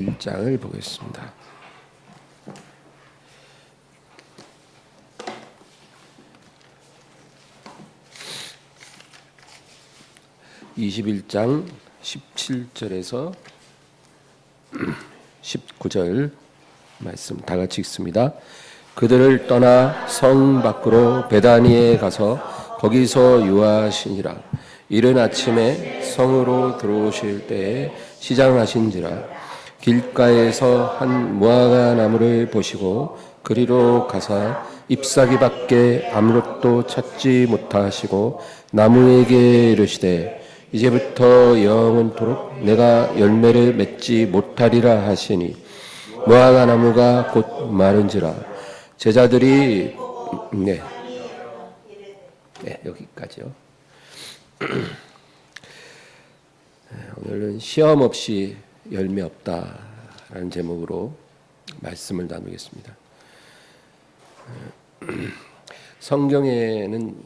1장을 보겠습니다. 21장 17절에서 19절 말씀 다 같이 읽습니다. 그들을 떠나 성 밖으로 베다니에 가서 거기서 유하시니라. 이른 아침에 성으로 들어오실 때에 시장하신지라. 길가에서 한 무화과 나무를 보시고 그리로 가사 잎사귀밖에 아무것도 찾지 못하시고 나무에게 이르시되 이제부터 영원토록 내가 열매를 맺지 못하리라 하시니 무화과 나무가 곧 마른지라. 제자들이 여기까지요. 오늘은 시험 없이 열매 없다라는 제목으로 말씀을 나누겠습니다. 성경에는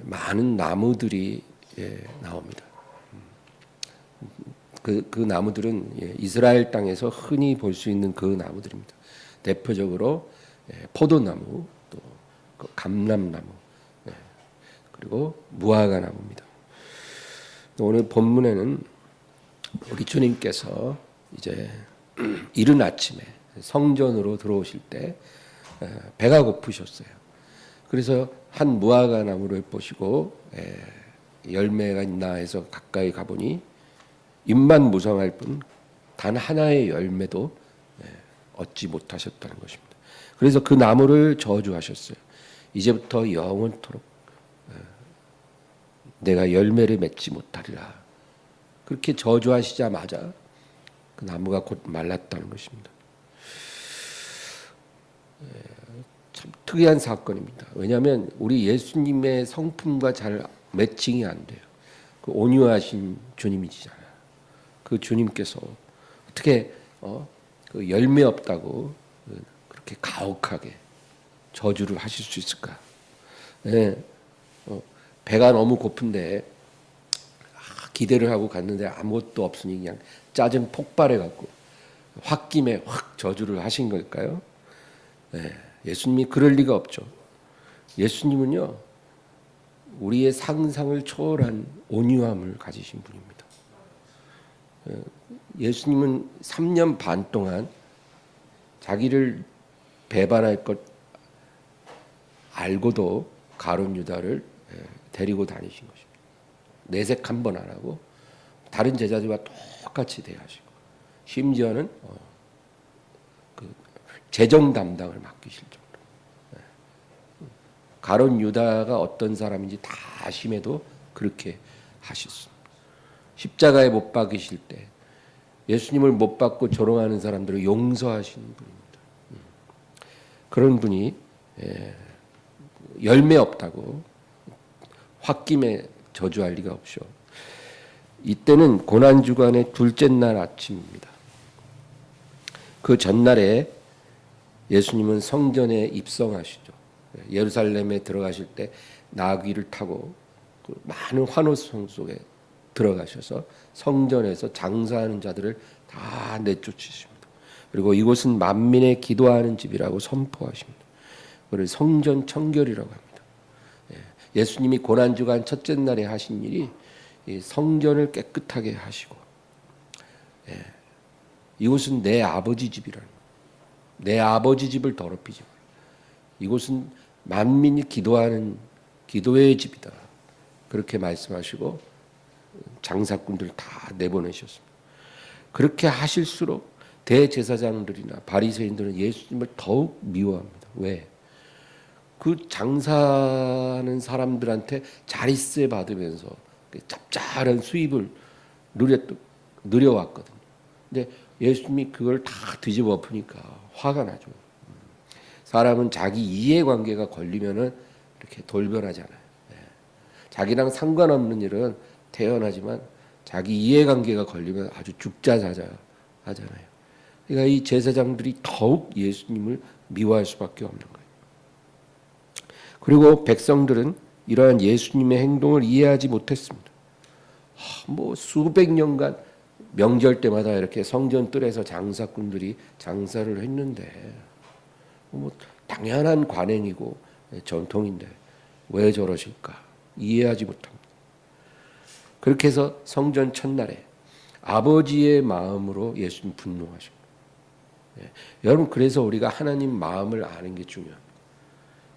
많은 나무들이 나옵니다. 그 나무들은 이스라엘 땅에서 흔히 볼 수 있는 그 나무들입니다. 대표적으로 포도나무, 또 감람나무, 그리고 무화과 나무입니다. 오늘 본문에는 우리 주님께서 이제 이른 아침에 성전으로 들어오실 때 배가 고프셨어요. 그래서 한 무화과 나무를 보시고 열매가 있나 해서 가까이 가보니 잎만 무성할 뿐 단 하나의 열매도 얻지 못하셨다는 것입니다. 그래서 그 나무를 저주하셨어요. 이제부터 영원토록 내가 열매를 맺지 못하리라. 그렇게 저주하시자마자 그 나무가 곧 말랐다는 것입니다. 참 특이한 사건입니다. 왜냐하면 우리 예수님의 성품과 잘 매칭이 안 돼요. 그 온유하신 주님이시잖아요. 그 주님께서 어떻게 그 열매 없다고 그렇게 가혹하게 저주를 하실 수 있을까? 배가 너무 고픈데 기대를 하고 갔는데 아무것도 없으니 그냥 짜증 폭발해 갖고 홧김에 확 저주를 하신 걸까요? 예수님이 그럴 리가 없죠. 예수님은요, 우리의 상상을 초월한 온유함을 가지신 분입니다. 예수님은 3년 반 동안 자기를 배반할 것 알고도 가룟 유다를 데리고 다니신 것입니다. 내색 한 번 안 하고 다른 제자들과 똑같이 대하시고 심지어는 그 재정 담당을 맡기실 정도로. 가룟 유다가 어떤 사람인지 다 아심에도 그렇게 하셨습니다. 십자가에 못 박이실 때 예수님을 못 박고 조롱하는 사람들을 용서하시는 분입니다. 그런 분이 열매 없다고 홧김에 저주할 리가 없죠. 이때는 고난주간의 둘째 날 아침입니다. 그 전날에 예수님은 성전에 입성하시죠. 예루살렘에 들어가실 때 나귀를 타고 그 많은 환호성 속에 들어가셔서 성전에서 장사하는 자들을 다 내쫓으십니다. 그리고 이곳은 만민의 기도하는 집이라고 선포하십니다. 그걸 성전 청결이라고 합니다. 예수님이 고난주간 첫째 날에 하신 일이 성전을 깨끗하게 하시고, 이곳은 내 아버지 집이라는 거예요. 내 아버지 집을 더럽히지 마라. 이곳은 만민이 기도하는 기도의 집이다. 그렇게 말씀하시고 장사꾼들 다 내보내셨습니다. 그렇게 하실수록 대제사장들이나 바리새인들은 예수님을 더욱 미워합니다. 왜? 그 장사하는 사람들한테 자릿세 받으면서 짭짤한 수입을 누려왔거든요. 근데 예수님이 그걸 다 뒤집어 엎으니까 화가 나죠. 사람은 자기 이해관계가 걸리면은 이렇게 돌변하잖아요. 자기랑 상관없는 일은 태어나지만 자기 이해관계가 걸리면 아주 죽자자자 하잖아요. 그러니까 이 제사장들이 더욱 예수님을 미워할 수밖에 없는 거예요. 그리고 백성들은 이러한 예수님의 행동을 이해하지 못했습니다. 뭐 수백 년간 명절 때마다 이렇게 성전 뜰에서 장사꾼들이 장사를 했는데 뭐 당연한 관행이고 전통인데 왜 저러실까 이해하지 못합니다. 그렇게 해서 성전 첫날에 아버지의 마음으로 예수님 분노하신 거예요. 여러분 그래서 우리가 하나님 마음을 아는 게 중요합니다.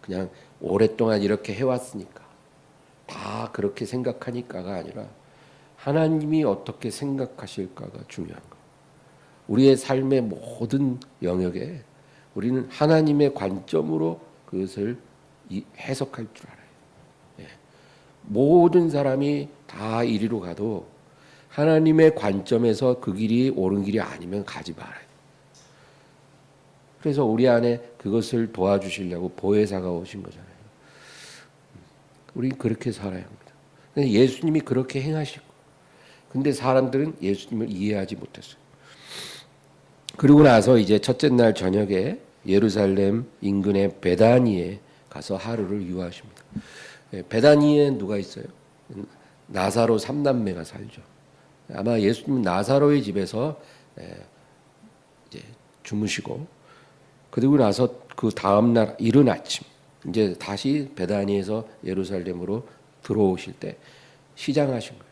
그냥 오랫동안 이렇게 해왔으니까 다 그렇게 생각하니까가 아니라 하나님이 어떻게 생각하실까가 중요한 거예요. 우리의 삶의 모든 영역에 우리는 하나님의 관점으로 그것을 해석할 줄 알아요. 모든 사람이 다 이리로 가도 하나님의 관점에서 그 길이 옳은 길이 아니면 가지 말아요. 그래서 우리 안에 그것을 도와주시려고 보혜사가 오신 거잖아요. 우리 그렇게 살아야 합니다. 예수님이 그렇게 행하시고 근데 사람들은 예수님을 이해하지 못했어요. 그리고 나서 이제 첫째 날 저녁에 예루살렘 인근의 베다니에 가서 하루를 유하십니다. 베다니에 누가 있어요? 나사로 3남매가 살죠. 아마 예수님은 나사로의 집에서 이제 주무시고 그리고 나서 그 다음 날 이른 아침 이제 다시 베다니에서 예루살렘으로 들어오실 때 시장하신 거예요.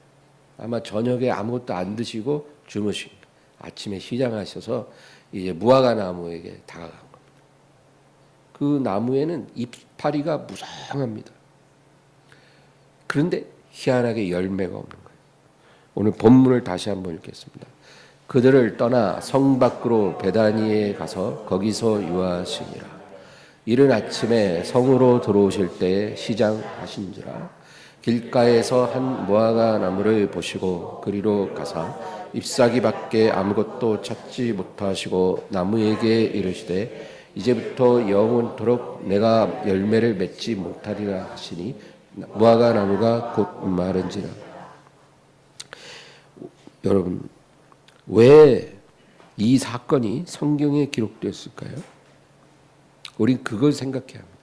아마 저녁에 아무것도 안 드시고 주무신 거예요. 아침에 시장하셔서 이제 무화과 나무에게 다가간 겁니다. 그 나무에는 이파리가 무성합니다. 그런데 희한하게 열매가 없는 거예요. 오늘 본문을 다시 한번 읽겠습니다. 그들을 떠나 성 밖으로 베다니에 가서 거기서 유하시니라. 이른 아침에 성으로 들어오실 때에 시장하신지라. 길가에서 한 무화과 나무를 보시고 그리로 가사 잎사귀밖에 아무것도 찾지 못하시고 나무에게 이르시되 이제부터 영원토록 내가 열매를 맺지 못하리라 하시니 무화과 나무가 곧 마른지라. 여러분 왜 이 사건이 성경에 기록되었을까요? 우린 그걸 생각해야 합니다.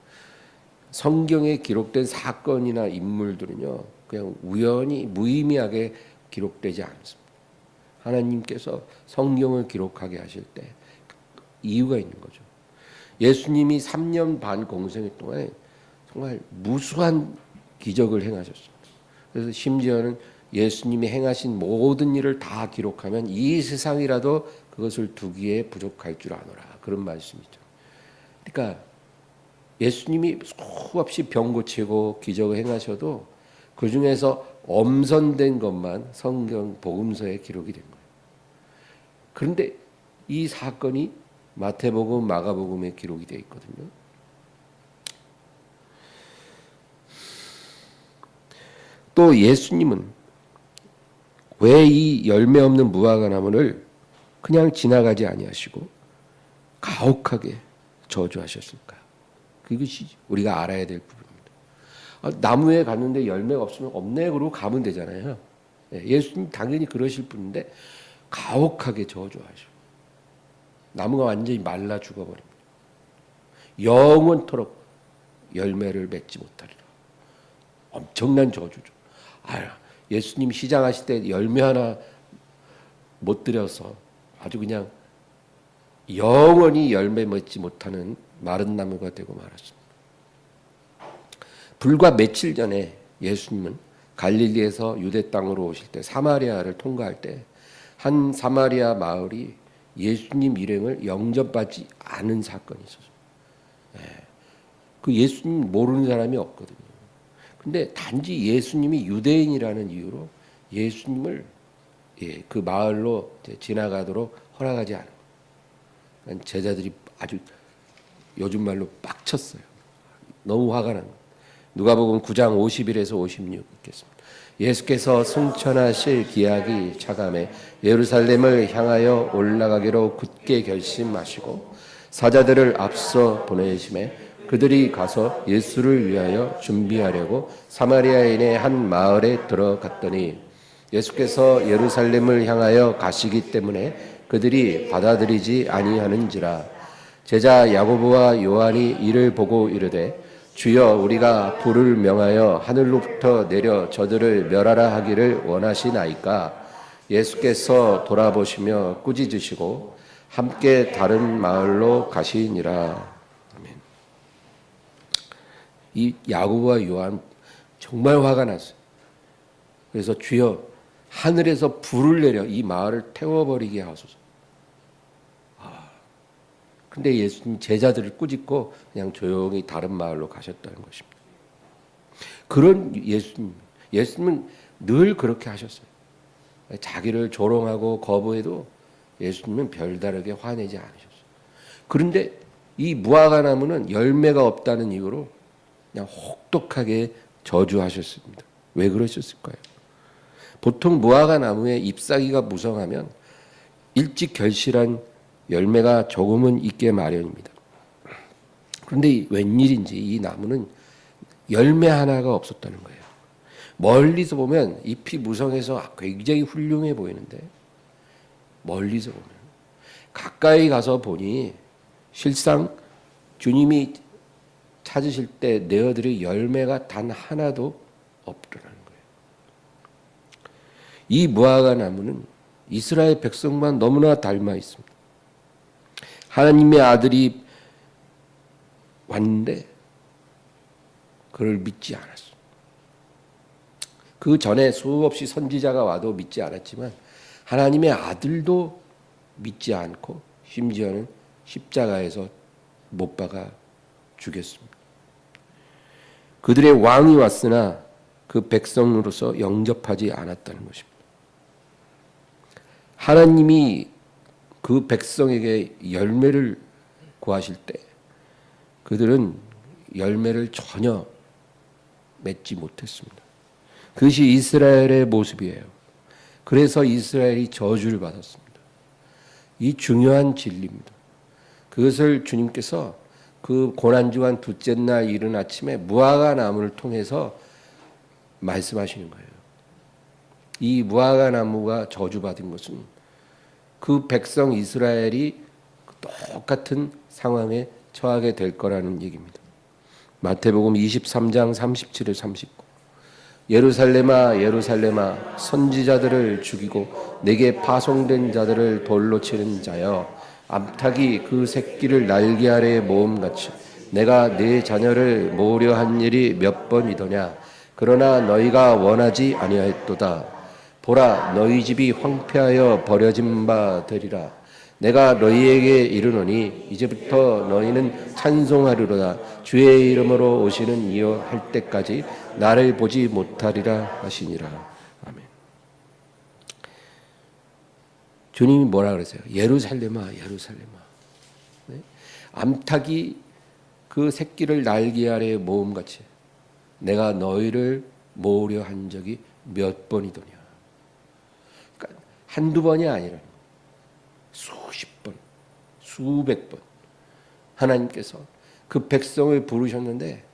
성경에 기록된 사건이나 인물들은요 그냥 우연히 무의미하게 기록되지 않습니다. 하나님께서 성경을 기록하게 하실 때 이유가 있는 거죠. 예수님이 3년 반 공생애 동안에 정말 무수한 기적을 행하셨습니다. 그래서 심지어는 예수님이 행하신 모든 일을 다 기록하면 이 세상이라도 그것을 두기에 부족할 줄 아노라. 그런 말씀이죠. 그러니까 예수님이 수없이 병 고치고 기적을 행하셔도 그 중에서 엄선된 것만 성경 복음서에 기록이 된 거예요. 그런데 이 사건이 마태복음, 마가복음에 기록이 되어 있거든요. 또 예수님은 왜 이 열매 없는 무화과 나무를 그냥 지나가지 아니하시고 가혹하게 저주하셨을까? 그것이 우리가 알아야 될 부분입니다. 나무에 갔는데 열매가 없으면 없네 그러고 가면 되잖아요. 예수님 당연히 그러실 분인데 가혹하게 저주하셔. 나무가 완전히 말라 죽어버립니다. 영원토록 열매를 맺지 못하리라. 엄청난 저주죠. 예수님 시장하실 때 열매 하나 못 드려서 아주 그냥 영원히 열매 맺지 못하는 마른 나무가 되고 말았습니다. 불과 며칠 전에 예수님은 갈릴리에서 유대 땅으로 오실 때 사마리아를 통과할 때 한 사마리아 마을이 예수님 일행을 영접받지 않은 사건이 있었어요. 그 예수님 모르는 사람이 없거든요. 근데 단지 예수님이 유대인이라는 이유로 예수님을 그 마을로 지나가도록 허락하지 않은 거예요. 제자들이 아주 요즘 말로 빡쳤어요. 너무 화가 난 거예요. 누가복음 9장 51에서 56 읽겠습니다. 예수께서 승천하실 기약이 차감해 예루살렘을 향하여 올라가기로 굳게 결심하시고 사자들을 앞서 보내심에 그들이 가서 예수를 위하여 준비하려고 사마리아인의 한 마을에 들어갔더니 예수께서 예루살렘을 향하여 가시기 때문에 그들이 받아들이지 아니하는지라. 제자 야고보와 요한이 이를 보고 이르되 주여 우리가 불을 명하여 하늘로부터 내려 저들을 멸하라 하기를 원하시나이까. 예수께서 돌아보시며 꾸짖으시고 함께 다른 마을로 가시니라. 아멘. 이 야고보와 요한 정말 화가 났어요. 그래서 주여 하늘에서 불을 내려 이 마을을 태워버리게 하소서. 근데 예수님 제자들을 꾸짖고 그냥 조용히 다른 마을로 가셨다는 것입니다. 그런 예수님은 늘 그렇게 하셨어요. 자기를 조롱하고 거부해도 예수님은 별다르게 화내지 않으셨어요. 그런데 이 무화과 나무는 열매가 없다는 이유로 그냥 혹독하게 저주하셨습니다. 왜 그러셨을까요? 보통 무화과 나무의 잎사귀가 무성하면 일찍 결실한 열매가 조금은 있게 마련입니다. 그런데 웬일인지 이 나무는 열매 하나가 없었다는 거예요. 멀리서 보면 잎이 무성해서 굉장히 훌륭해 보이는데 멀리서 보면 가까이 가서 보니 실상 주님이 찾으실 때 내어드릴 열매가 단 하나도 없더라는 거예요. 이 무화과 나무는 이스라엘 백성만 너무나 닮아 있습니다. 하나님의 아들이 왔는데 그를 믿지 않았어. 그 전에 수없이 선지자가 와도 믿지 않았지만 하나님의 아들도 믿지 않고 심지어는 십자가에서 못 박아 죽였습니다. 그들의 왕이 왔으나 그 백성으로서 영접하지 않았다는 것입니다. 하나님이 그 백성에게 열매를 구하실 때 그들은 열매를 전혀 맺지 못했습니다. 그것이 이스라엘의 모습이에요. 그래서 이스라엘이 저주를 받았습니다. 이 중요한 진리입니다. 그것을 주님께서 그 고난주간 둘째 날 이른 아침에 무화과 나무를 통해서 말씀하시는 거예요. 이 무화과 나무가 저주받은 것은 그 백성 이스라엘이 똑같은 상황에 처하게 될 거라는 얘기입니다. 마태복음 23장 37에 39. 예루살렘아 예루살렘아 선지자들을 죽이고 내게 파송된 자들을 돌로 치는 자여 암탉이 그 새끼를 날개 아래에 모음같이 내가 네 자녀를 모으려 한 일이 몇 번이더냐. 그러나 너희가 원하지 아니하였도다. 보라 너희 집이 황폐하여 버려진 바 되리라. 내가 너희에게 이르노니 이제부터 너희는 찬송하리로다. 주의 이름으로 오시는 이여 할 때까지 나를 보지 못하리라 하시니라. 아멘. 주님이 뭐라 그러세요? 예루살렘아 예루살렘아. 네? 암탉이 그 새끼를 날개 아래에 모음같이 내가 너희를 모으려 한 적이 몇 번이더냐. 그러니까 한두 번이 아니라 수십 번, 수백 번 하나님께서 그 백성을 부르셨는데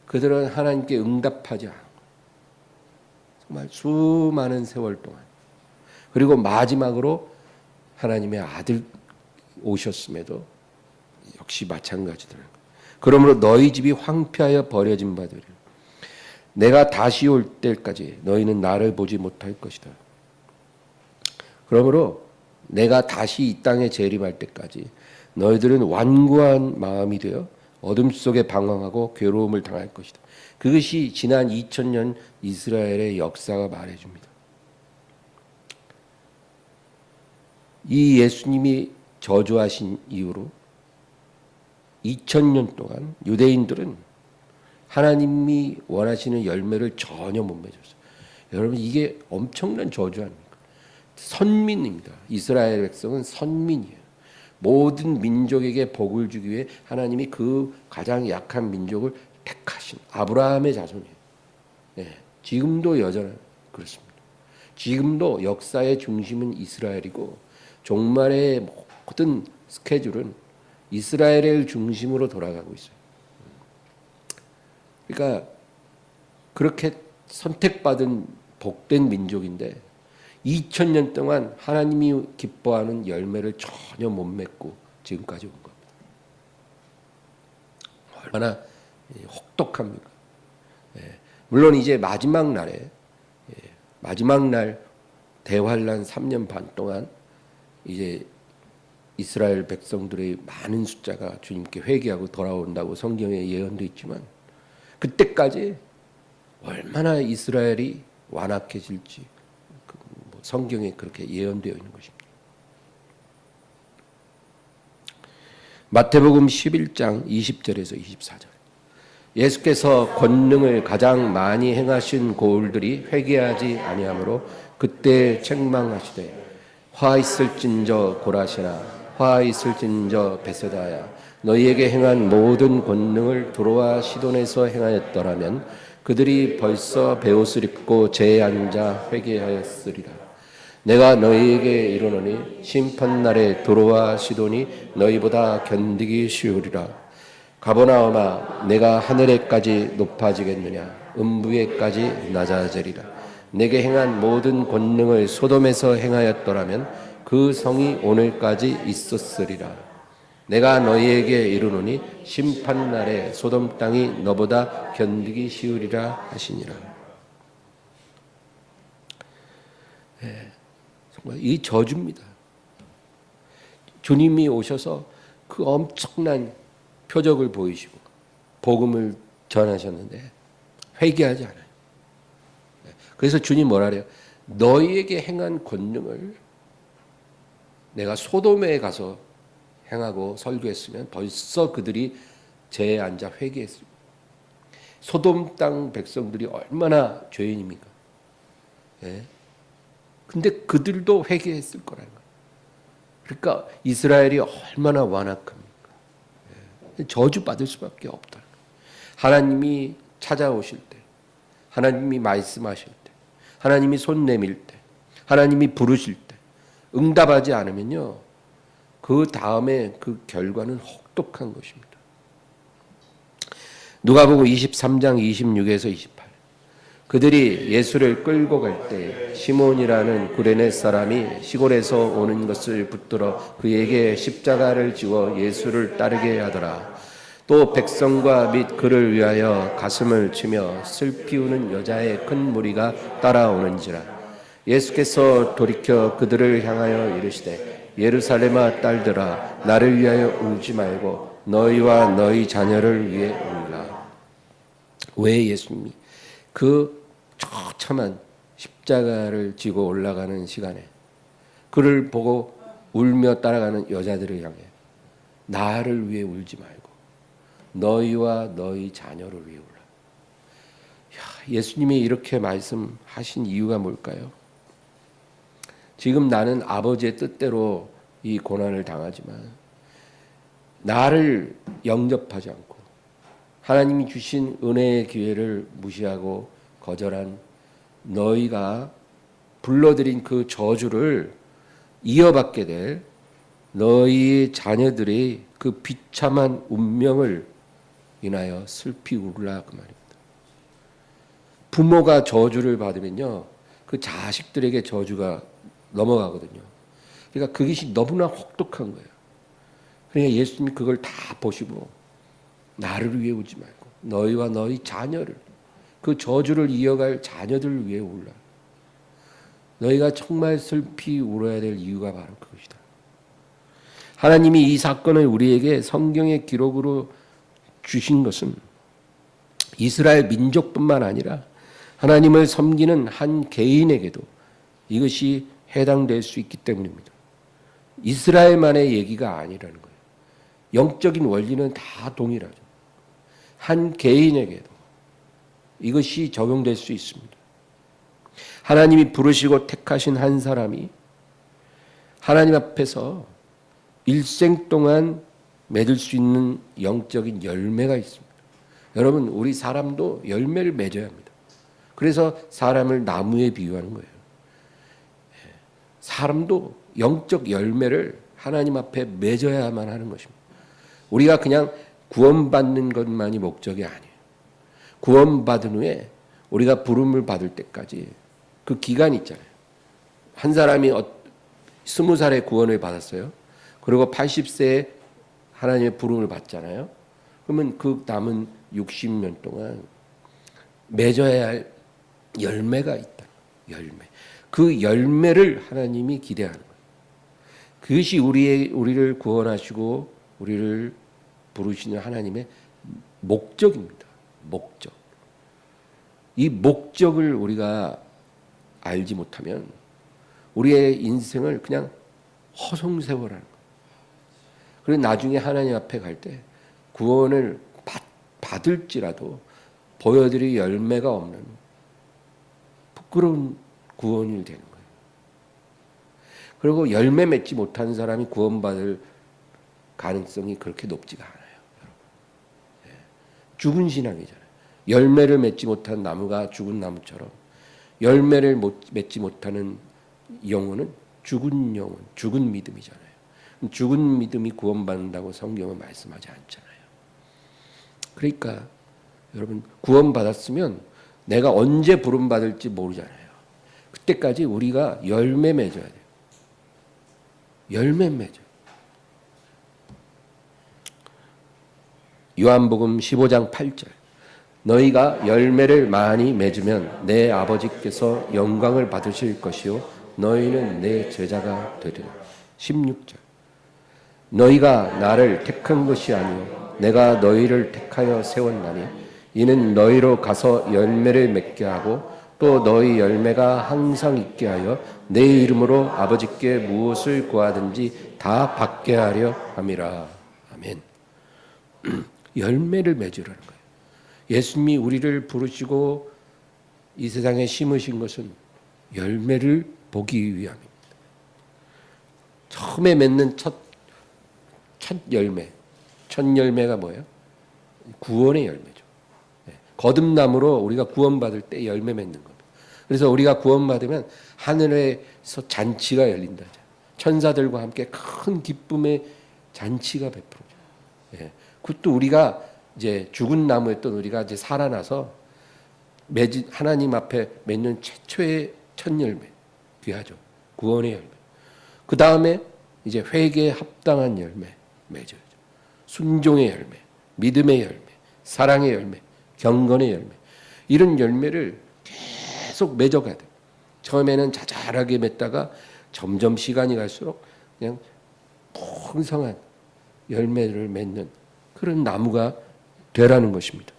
그들은 하나님께 응답하지 않고 정말 수많은 세월 동안 그리고 마지막으로 하나님의 아들 오셨음에도 역시 마찬가지더라고요. 그러므로 너희 집이 황폐하여 버려진 바 되리라. 내가 다시 올 때까지 너희는 나를 보지 못할 것이다. 그러므로 내가 다시 이 땅에 재림할 때까지 너희들은 완고한 마음이 되어 어둠 속에 방황하고 괴로움을 당할 것이다. 그것이 지난 2000년 이스라엘의 역사가 말해줍니다. 이 예수님이 저주하신 이후로 2000년 동안 유대인들은 하나님이 원하시는 열매를 전혀 못 맺었어요. 여러분 이게 엄청난 저주 아닙니까? 선민입니다. 이스라엘 백성은 선민이에요. 모든 민족에게 복을 주기 위해 하나님이 그 가장 약한 민족을 택하신 아브라함의 자손이에요. 네, 지금도 여전히 그렇습니다. 지금도 역사의 중심은 이스라엘이고 종말의 모든 스케줄은 이스라엘을 중심으로 돌아가고 있어요. 그러니까 그렇게 선택받은 복된 민족인데 2000년 동안 하나님이 기뻐하는 열매를 전혀 못 맺고 지금까지 온 겁니다. 얼마나 혹독합니까? 물론 이제 마지막 날에 마지막 날 대환란 3년 반 동안 이제 이스라엘 백성들의 많은 숫자가 주님께 회개하고 돌아온다고 성경에 예언되어 있지만 그때까지 얼마나 이스라엘이 완악해질지 성경에 그렇게 예언되어 있는 것입니다. 마태복음 11장 20절에서 24절. 예수께서 권능을 가장 많이 행하신 고을들이 회개하지 아니하므로 그때 책망하시되 화 있을진저 고라시나 화 있을진저 베세다야 너희에게 행한 모든 권능을 두로와 시돈에서 행하였더라면 그들이 벌써 베옷을 입고 재에 앉아 회개하였으리라. 내가 너희에게 이르노니 심판날에 두로와 시돈이 너희보다 견디기 쉬우리라. 가버나움아 내가 하늘에까지 높아지겠느냐 음부에까지 낮아지리라. 내게 행한 모든 권능을 소돔에서 행하였더라면 그 성이 오늘까지 있었으리라. 내가 너희에게 이르노니 심판날에 소돔 땅이 너보다 견디기 쉬우리라 하시니라. 정말 이 저주입니다. 주님이 오셔서 그 엄청난 표적을 보이시고 복음을 전하셨는데 회개하지 않아요. 그래서 주님 뭐라 그래요? 너희에게 행한 권능을 내가 소돔에 가서 행하고 설교했으면 벌써 그들이 재에 앉아 회개했습니다. 소돔 땅 백성들이 얼마나 죄인입니까? 예? 근데 그들도 회개했을 거라는 거예요. 그러니까 이스라엘이 얼마나 완악합니까? 예? 저주받을 수밖에 없다. 하나님이 찾아오실 때, 하나님이 말씀하실 때, 하나님이 손 내밀 때, 하나님이 부르실 때 응답하지 않으면요 그 다음에 그 결과는 혹독한 것입니다. 누가복음 23장 26에서 28. 그들이 예수를 끌고 갈 때 시몬이라는 구레네 사람이 시골에서 오는 것을 붙들어 그에게 십자가를 지워 예수를 따르게 하더라. 또 백성과 및 그를 위하여 가슴을 치며 슬피 우는 여자의 큰 무리가 따라오는지라. 예수께서 돌이켜 그들을 향하여 이르시되 예루살렘아 딸들아 나를 위하여 울지 말고 너희와 너희 자녀를 위해 울라. 왜 예수님이 그 처참한 십자가를 지고 올라가는 시간에 그를 보고 울며 따라가는 여자들을 향해 나를 위해 울지 말고 너희와 너희 자녀를 위해 울라. 예수님이 이렇게 말씀하신 이유가 뭘까요? 지금 나는 아버지의 뜻대로 이 고난을 당하지만 나를 영접하지 않고 하나님이 주신 은혜의 기회를 무시하고 거절한 너희가 불러들인 그 저주를 이어받게 될 너희 자녀들의 그 비참한 운명을 인하여 슬피 울라 그 말입니다. 부모가 저주를 받으면요 그 자식들에게 저주가 넘어가거든요. 그러니까 그것이 너무나 혹독한 거예요. 그러니까 예수님이 그걸 다 보시고 나를 위해 울지 말고 너희와 너희 자녀를 그 저주를 이어갈 자녀들을 위해 울라. 너희가 정말 슬피 울어야 될 이유가 바로 그것이다. 하나님이 이 사건을 우리에게 성경의 기록으로 주신 것은 이스라엘 민족뿐만 아니라 하나님을 섬기는 한 개인에게도 이것이 해당될 수 있기 때문입니다. 이스라엘만의 얘기가 아니라는 거예요. 영적인 원리는 다 동일하죠. 한 개인에게도 이것이 적용될 수 있습니다. 하나님이 부르시고 택하신 한 사람이 하나님 앞에서 일생 동안 맺을 수 있는 영적인 열매가 있습니다. 여러분, 우리 사람도 열매를 맺어야 합니다. 그래서 사람을 나무에 비유하는 거예요. 사람도 영적 열매를 하나님 앞에 맺어야만 하는 것입니다. 우리가 그냥 구원받는 것만이 목적이 아니에요. 구원받은 후에 우리가 부름을 받을 때까지 그 기간이 있잖아요. 한 사람이 20살에 구원을 받았어요. 그리고 80세에 하나님의 부름을 받잖아요. 그러면 그 남은 60년 동안 맺어야 할 열매가 있다. 열매. 그 열매를 하나님이 기대하는 거예요. 그것이 우리를 구원하시고 우리를 부르시는 하나님의 목적입니다. 목적. 이 목적을 우리가 알지 못하면 우리의 인생을 그냥 허송세월하는 거예요. 그리고 나중에 하나님 앞에 갈 때 구원을 받을지라도 보여드릴 열매가 없는 부끄러운 구원이 되는 거예요. 그리고 열매 맺지 못한 사람이 구원받을 가능성이 그렇게 높지가 않아요. 여러분. 죽은 신앙이잖아요. 열매를 맺지 못한 나무가 죽은 나무처럼 열매를 맺지 못하는 영혼은 죽은 영혼, 죽은 믿음이잖아요. 죽은 믿음이 구원받는다고 성경은 말씀하지 않잖아요. 그러니까 여러분 구원받았으면 내가 언제 부름받을지 모르잖아요. 그때까지 우리가 열매 맺어야 돼요. 열매 맺어. 요한복음 15장 8절. 너희가 열매를 많이 맺으면 내 아버지께서 영광을 받으실 것이요 너희는 내 제자가 되리라. 16절. 너희가 나를 택한 것이 아니요 내가 너희를 택하여 세웠나니 이는 너희로 가서 열매를 맺게 하고 또 너희 열매가 항상 있게 하여 내 이름으로 아버지께 무엇을 구하든지 다 받게 하려 함이라. 아멘. 열매를 맺으라는 거예요. 예수님이 우리를 부르시고 이 세상에 심으신 것은 열매를 보기 위함입니다. 처음에 맺는 첫 열매, 첫 열매가 뭐예요? 구원의 열매죠. 거듭남으로 우리가 구원받을 때 열매 맺는 겁니다. 그래서 우리가 구원받으면 하늘에서 잔치가 열린다. 천사들과 함께 큰 기쁨의 잔치가 베풀어져요. 그것도 우리가 이제 죽은 나무였던 우리가 이제 살아나서 하나님 앞에 맺는 최초의 첫 열매, 귀하죠. 구원의 열매. 그 다음에 이제 회개에 합당한 열매 맺어야죠. 순종의 열매, 믿음의 열매, 사랑의 열매, 경건의 열매. 이런 열매를 계속 맺어가야 돼요. 처음에는 자잘하게 맺다가 점점 시간이 갈수록 그냥 풍성한 열매를 맺는 그런 나무가 되라는 것입니다.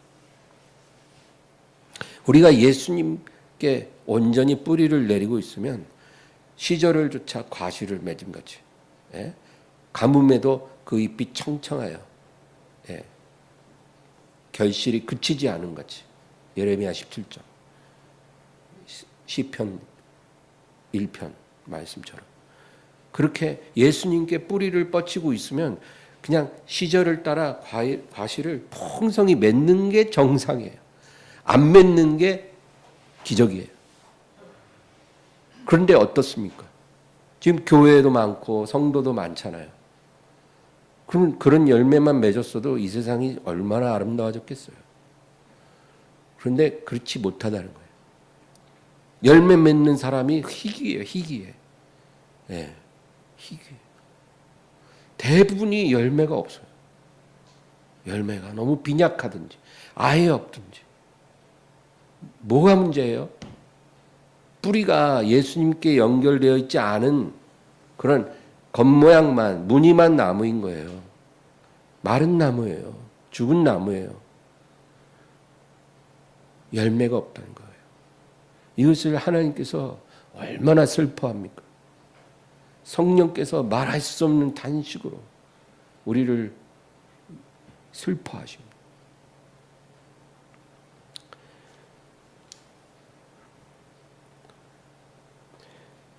우리가 예수님께 온전히 뿌리를 내리고 있으면 시절을 쫓아 과실을 맺은 거지. 가뭄에도 그 잎이 청청하여 결실이 그치지 않은 거지. 예레미야 17장 시편 1편 말씀처럼 그렇게 예수님께 뿌리를 뻗치고 있으면 그냥 시절을 따라 과실을 풍성히 맺는 게 정상이에요. 안 맺는 게 기적이에요. 그런데 어떻습니까? 지금 교회도 많고 성도도 많잖아요. 그런 열매만 맺었어도 이 세상이 얼마나 아름다워졌겠어요. 그런데 그렇지 못하다는 거예요. 열매 맺는 사람이 희귀해요. 희귀해. 희귀해. 대부분이 열매가 없어요. 열매가 너무 빈약하든지 아예 없든지. 뭐가 문제예요? 뿌리가 예수님께 연결되어 있지 않은 그런 겉모양만, 무늬만 나무인 거예요. 마른 나무예요. 죽은 나무예요. 열매가 없다는 거예요. 이것을 하나님께서 얼마나 슬퍼합니까? 성령께서 말할 수 없는 단식으로 우리를 슬퍼하십니다.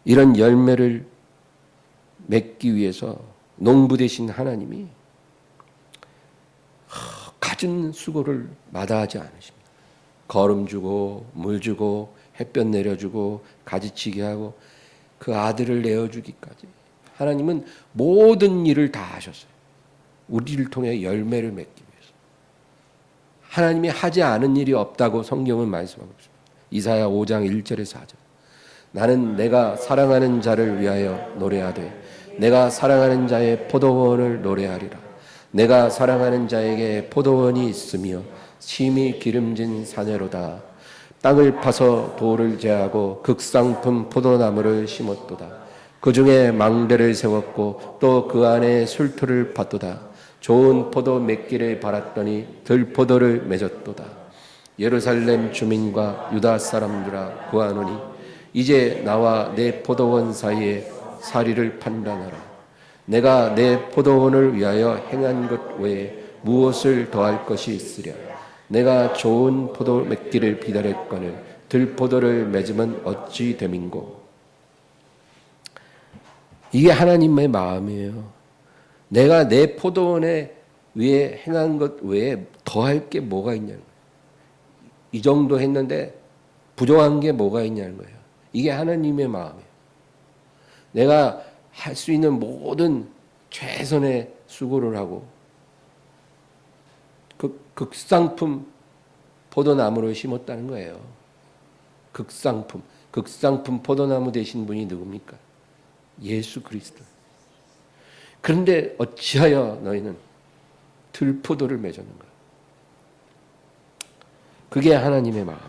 이런 열매를 맺기 위해서 농부 되신 하나님이 갖은 수고를 마다하지 않으십니다. 거름 주고 물 주고 햇볕 내려주고 가지치게 하고 그 아들을 내어주기까지 하나님은 모든 일을 다 하셨어요. 우리를 통해 열매를 맺기 위해서. 하나님이 하지 않은 일이 없다고 성경은 말씀하고 있습니다. 이사야 5장 1절에서 4절. 나는 내가 사랑하는 자를 위하여 노래하되 내가 사랑하는 자의 포도원을 노래하리라. 내가 사랑하는 자에게 포도원이 있으며 심히 기름진 사내로다. 땅을 파서 돌을 제하고 극상품 포도나무를 심었도다. 그 중에 망대를 세웠고 또 그 안에 술토를 팠도다. 좋은 포도 맺기를 바랐더니 들포도를 맺었도다. 예루살렘 주민과 유다 사람들아 구하노니 이제 나와 내 포도원 사이에 사리를 판단하라. 내가 내 포도원을 위하여 행한 것 외에 무엇을 더할 것이 있으랴. 내가 좋은 포도 맺기를 기다렸거늘 들포도를 맺으면 어찌 됨인고. 이게 하나님의 마음이에요. 내가 내 포도원에 위에 행한 것 외에 더할 게 뭐가 있냐는 거예요. 이 정도 했는데 부족한 게 뭐가 있냐는 거예요. 이게 하나님의 마음이에요. 내가 할 수 있는 모든 최선의 수고를 하고 극상품 포도나무를 심었다는 거예요. 극상품 포도나무 되신 분이 누굽니까? 예수 그리스도. 그런데 어찌하여 너희는 들포도를 맺었는가? 그게 하나님의 마음.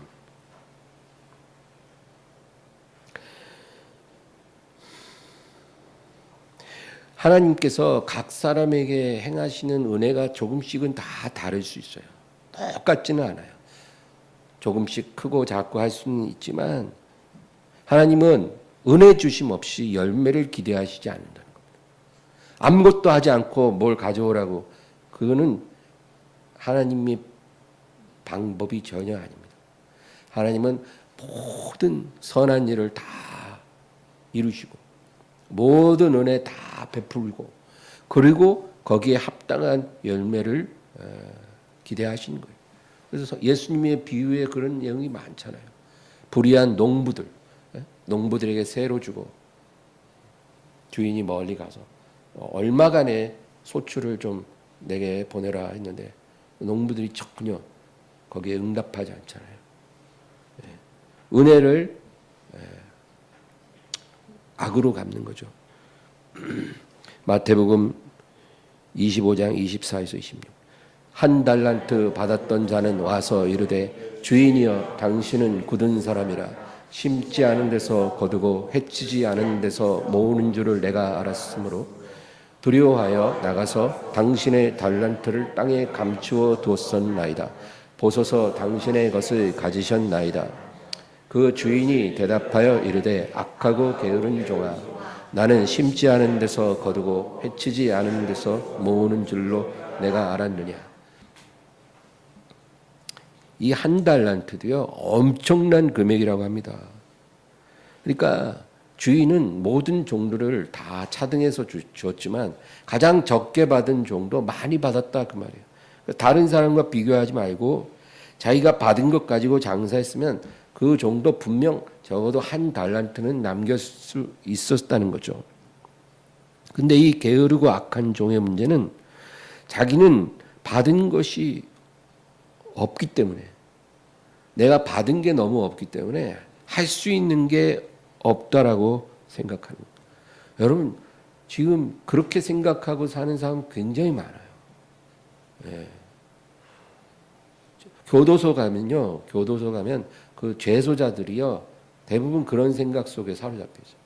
하나님께서 각 사람에게 행하시는 은혜가 조금씩은 다 다를 수 있어요. 똑같지는 않아요. 조금씩 크고 작고 할 수는 있지만 하나님은 은혜 주심 없이 열매를 기대하시지 않는다는 겁니다. 아무것도 하지 않고 뭘 가져오라고, 그거는 하나님의 방법이 전혀 아닙니다. 하나님은 모든 선한 일을 다 이루시고 모든 은혜 다 베풀고 그리고 거기에 합당한 열매를 기대하시는 거예요. 그래서 예수님의 비유에 그런 내용이 많잖아요. 불의한 농부들에게 새로 주고 주인이 멀리 가서 얼마간의 소출을 좀 내게 보내라 했는데 농부들이 전혀 거기에 응답하지 않잖아요. 은혜를 악으로 갚는 거죠. 마태복음 25장 24에서 26. 한 달란트 받았던 자는 와서 이르되 주인이여 당신은 굳은 사람이라 심지 않은 데서 거두고 해치지 않은 데서 모으는 줄을 내가 알았으므로 두려워하여 나가서 당신의 달란트를 땅에 감추어 두었었나이다. 보소서 당신의 것을 가지셨나이다. 그 주인이 대답하여 이르되 악하고 게으른 종아 나는 심지 않은 데서 거두고 해치지 않은 데서 모으는 줄로 내가 알았느냐. 이 한 달란트도요 엄청난 금액이라고 합니다. 그러니까 주인은 모든 종들을 다 차등해서 주었지만 가장 적게 받은 종도 많이 받았다 그 말이에요. 다른 사람과 비교하지 말고 자기가 받은 것 가지고 장사했으면 그 종도 분명 적어도 한 달란트는 남길 수 있었다는 거죠. 근데 이 게으르고 악한 종의 문제는 자기는 받은 것이 없기 때문에, 내가 받은 게 너무 없기 때문에 할 수 있는 게 없다라고 생각하는 거예요. 여러분 지금 그렇게 생각하고 사는 사람 굉장히 많아요. 예. 교도소 가면 그 죄소자들이요 대부분 그런 생각 속에 사로잡혀 있어요.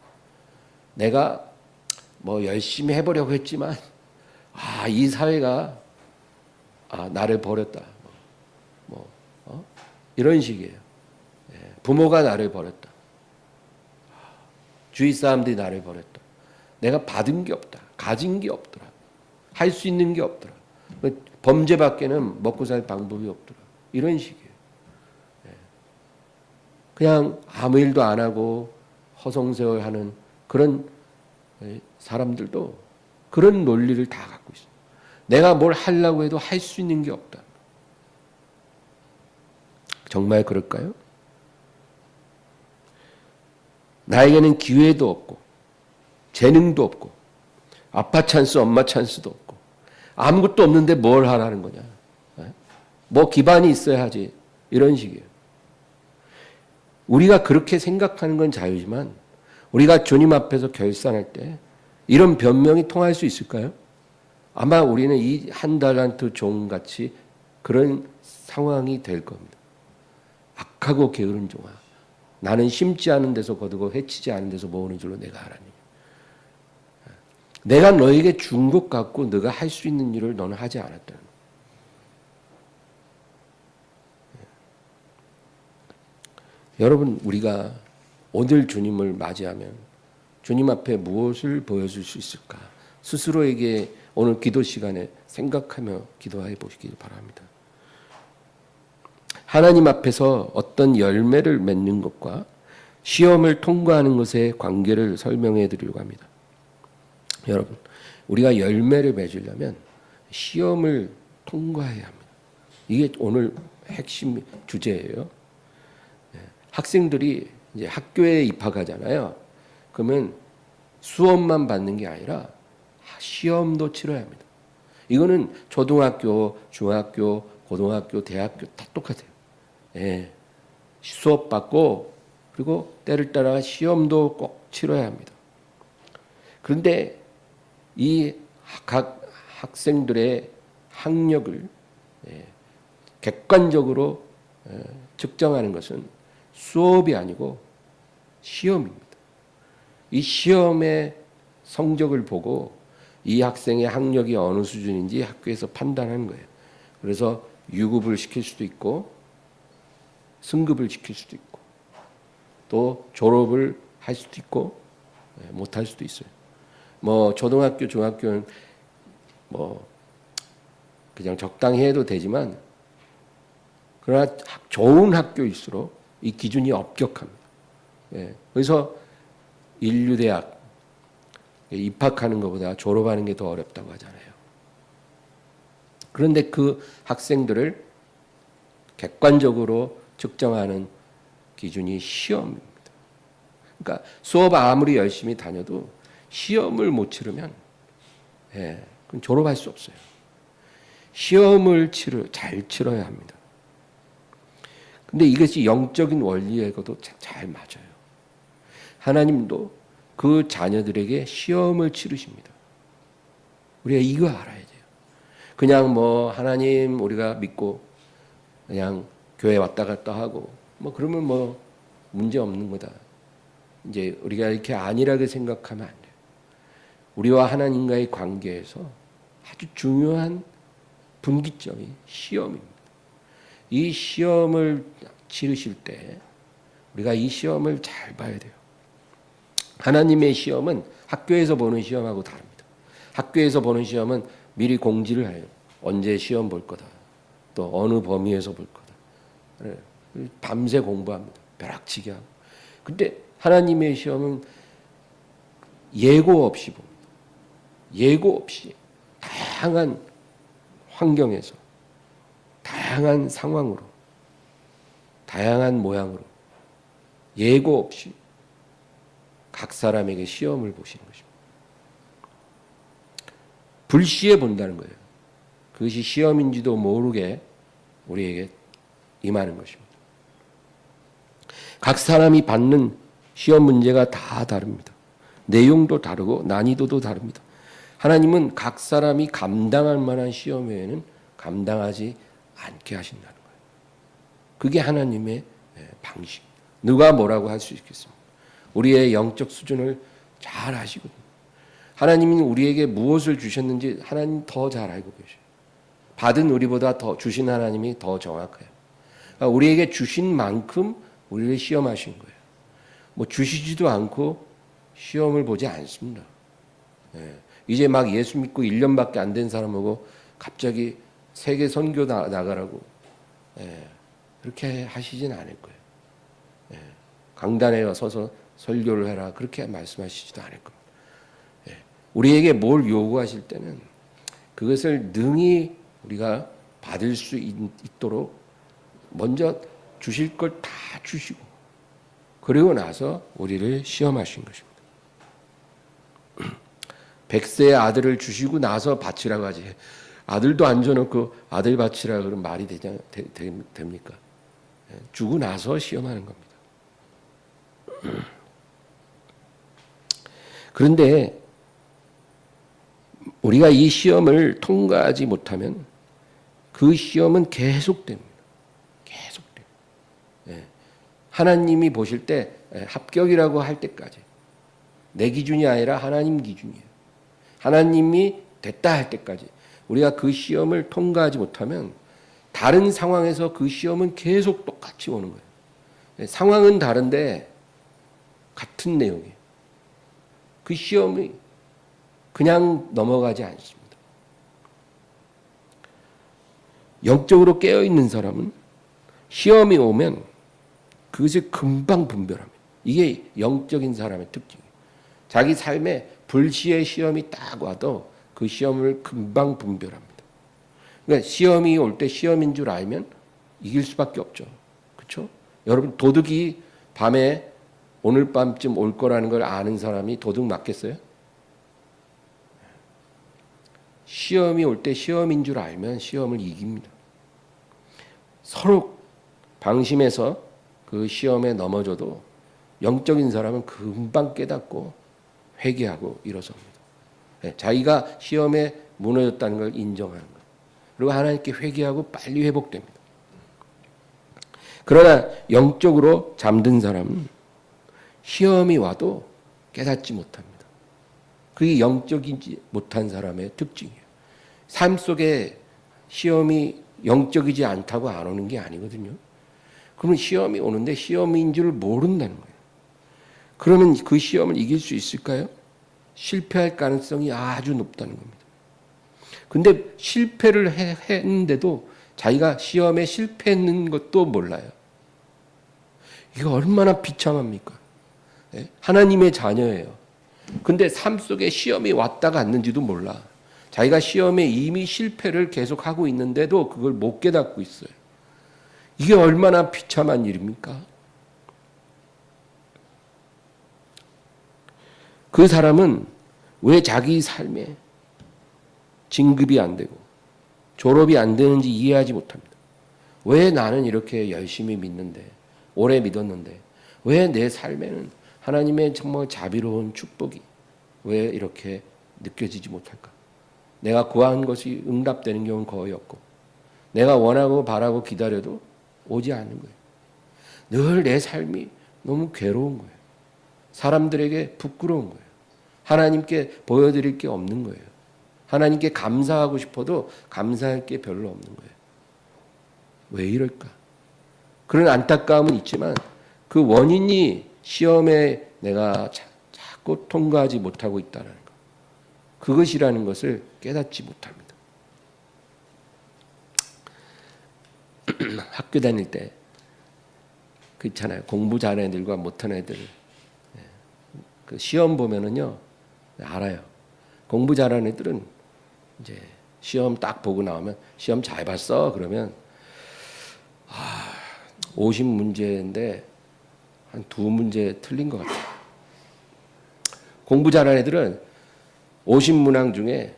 내가 뭐 열심히 해보려고 했지만 이 사회가 나를 버렸다. 이런 식이에요. 부모가 나를 버렸다. 주위 사람들이 나를 버렸다. 내가 받은 게 없다. 가진 게 없더라. 할 수 있는 게 없더라. 범죄밖에는 먹고 살 방법이 없더라. 이런 식이에요. 그냥 아무 일도 안 하고 허송세월하는 그런 사람들도 그런 논리를 다 갖고 있어요. 내가 뭘 하려고 해도 할 수 있는 게 없다. 정말 그럴까요? 나에게는 기회도 없고 재능도 없고 아빠 찬스 엄마 찬스도 없고 아무것도 없는데 뭘 하라는 거냐. 뭐 기반이 있어야 하지. 이런 식이에요. 우리가 그렇게 생각하는 건 자유지만 우리가 주님 앞에서 결산할 때 이런 변명이 통할 수 있을까요? 아마 우리는 이 한 달란트 종같이 그런 상황이 될 겁니다. 악하고 게으른 종아, 나는 심지 않은 데서 거두고 해치지 않은 데서 모으는 줄로 내가 알아니. 내가 너에게 준 것 같고 너가 할 수 있는 일을 너는 하지 않았다는. 여러분, 우리가 오늘 주님을 맞이하면 주님 앞에 무엇을 보여줄 수 있을까? 스스로에게 오늘 기도 시간에 생각하며 기도해 보시길 바랍니다. 하나님 앞에서 어떤 열매를 맺는 것과 시험을 통과하는 것의 관계를 설명해 드리려고 합니다. 여러분, 우리가 열매를 맺으려면 시험을 통과해야 합니다. 이게 오늘 핵심 주제예요. 학생들이 이제 학교에 입학하잖아요. 그러면 수업만 받는 게 아니라 시험도 치러야 합니다. 이거는 초등학교, 중학교, 고등학교, 대학교 다 똑같아요. 예. 수업 받고 그리고 때를 따라 시험도 꼭 치러야 합니다. 그런데 이 각 학생들의 학력을 객관적으로 측정하는 것은 수업이 아니고 시험입니다. 이 시험의 성적을 보고 이 학생의 학력이 어느 수준인지 학교에서 판단하는 거예요. 그래서 유급을 시킬 수도 있고 승급을 시킬 수도 있고 또 졸업을 할 수도 있고 못 할 수도 있어요. 뭐 초등학교, 중학교는 뭐 그냥 적당히 해도 되지만 그러나 좋은 학교일수록 이 기준이 엄격합니다. 그래서 인류대학 입학하는 것보다 졸업하는 게 더 어렵다고 하잖아요. 그런데 그 학생들을 객관적으로 측정하는 기준이 시험입니다. 그러니까 수업 아무리 열심히 다녀도 시험을 못 치르면 그건 졸업할 수 없어요. 시험을 잘 치러야 합니다. 근데 이것이 영적인 원리에도 잘 맞아요. 하나님도 그 자녀들에게 시험을 치르십니다. 우리가 이거 알아야 돼요. 그냥 뭐 하나님 우리가 믿고 그냥 교회 왔다 갔다 하고 뭐 그러면 뭐 문제 없는 거다. 이제 우리가 이렇게 안일하게 생각하면 안 돼요. 우리와 하나님과의 관계에서 아주 중요한 분기점이 시험입니다. 이 시험을 치르실 때 우리가 이 시험을 잘 봐야 돼요. 하나님의 시험은 학교에서 보는 시험하고 다릅니다. 학교에서 보는 시험은 미리 공지를 해요. 언제 시험 볼 거다. 또 어느 범위에서 볼 거다. 밤새 공부합니다. 벼락치기 하고. 근데 하나님의 시험은 예고 없이 봅니다. 예고 없이 다양한 환경에서 다양한 상황으로 다양한 모양으로 예고 없이 각 사람에게 시험을 보시는 것입니다. 불시에 본다는 거예요. 그것이 시험인지도 모르게 우리에게 임하는 것입니다. 각 사람이 받는 시험 문제가 다 다릅니다. 내용도 다르고 난이도도 다릅니다. 하나님은 각 사람이 감당할 만한 시험 외에는 감당하지 않게 하신다는 거예요. 그게 하나님의 방식. 누가 뭐라고 할 수 있겠습니까? 우리의 영적 수준을 잘 아시거든요. 하나님이 우리에게 무엇을 주셨는지 하나님 더 잘 알고 계셔요. 받은 우리보다 더 주신 하나님이 더 정확해요. 그러니까 우리에게 주신 만큼 우리를 시험하신 거예요. 뭐 주시지도 않고 시험을 보지 않습니다. 이제 막 예수 믿고 1년밖에 안 된 사람하고 갑자기 세계 선교 나가라고 그렇게 하시진 않을 거예요. 강단에 서서 설교를 해라 그렇게 말씀하시지도 않을 겁니다. 우리에게 뭘 요구하실 때는 그것을 능히 우리가 받을 수 있도록 먼저 주실 걸 다 주시고 그리고 나서 우리를 시험하신 것입니다. 100세의 아들을 주시고 나서 바치라고 하지. 아들도 안 줘놓고 아들 바치라 그러면 말이 됩니까? 주고 나서 시험하는 겁니다. 그런데 우리가 이 시험을 통과하지 못하면 그 시험은 계속됩니다. 계속돼요. 하나님이 보실 때 합격이라고 할 때까지. 내 기준이 아니라 하나님 기준이에요. 하나님이 됐다 할 때까지. 우리가 그 시험을 통과하지 못하면 다른 상황에서 그 시험은 계속 똑같이 오는 거예요. 상황은 다른데 같은 내용이에요. 그 시험이 그냥 넘어가지 않습니다. 영적으로 깨어있는 사람은 시험이 오면 그것을 금방 분별합니다. 이게 영적인 사람의 특징이에요. 자기 삶에 불시의 시험이 딱 와도 그 시험을 금방 분별합니다. 그러니까 시험이 올 때 시험인 줄 알면 이길 수밖에 없죠. 그렇죠? 여러분 도둑이 밤에 오늘 밤쯤 올 거라는 걸 아는 사람이 도둑 맞겠어요? 시험이 올 때 시험인 줄 알면 시험을 이깁니다. 서로 방심해서 그 시험에 넘어져도 영적인 사람은 금방 깨닫고 회개하고 일어섭니다. 자기가 시험에 무너졌다는 걸 인정하는 거예요. 그리고 하나님께 회개하고 빨리 회복됩니다. 그러나 영적으로 잠든 사람은 시험이 와도 깨닫지 못합니다. 그게 영적이지 못한 사람의 특징이에요. 삶 속에 시험이 영적이지 않다고 안 오는 게 아니거든요. 그러면 시험이 오는데 시험인 줄 모른다는 거예요. 그러면 그 시험을 이길 수 있을까요? 실패할 가능성이 아주 높다는 겁니다. 근데 실패를 했는데도 자기가 시험에 실패했는 것도 몰라요. 이거 얼마나 비참합니까? 하나님의 자녀예요. 근데 삶 속에 시험이 왔다 갔는지도 몰라. 자기가 시험에 이미 실패를 계속하고 있는데도 그걸 못 깨닫고 있어요. 이게 얼마나 비참한 일입니까? 그 사람은 왜 자기 삶에 진급이 안 되고 졸업이 안 되는지 이해하지 못합니다. 왜 나는 이렇게 열심히 믿는데, 오래 믿었는데, 왜 내 삶에는 하나님의 정말 자비로운 축복이 왜 이렇게 느껴지지 못할까? 내가 구한 것이 응답되는 경우는 거의 없고, 내가 원하고 바라고 기다려도 오지 않는 거예요. 늘 내 삶이 너무 괴로운 거예요. 사람들에게 부끄러운 거예요. 하나님께 보여드릴 게 없는 거예요. 하나님께 감사하고 싶어도 감사할 게 별로 없는 거예요. 왜 이럴까? 그런 안타까움은 있지만 그 원인이 시험에 내가 자꾸 통과하지 못하고 있다는 것. 그것이라는 것을 깨닫지 못합니다. 학교 다닐 때 그렇잖아요. 공부 잘하는 애들과 못하는 애들. 그 시험 보면은요, 알아요. 공부 잘하는 애들은 이제 시험 딱 보고 나오면 시험 잘 봤어? 그러면 50문제인데 한 2문제 틀린 것 같아요. 공부 잘하는 애들은 50문항 중에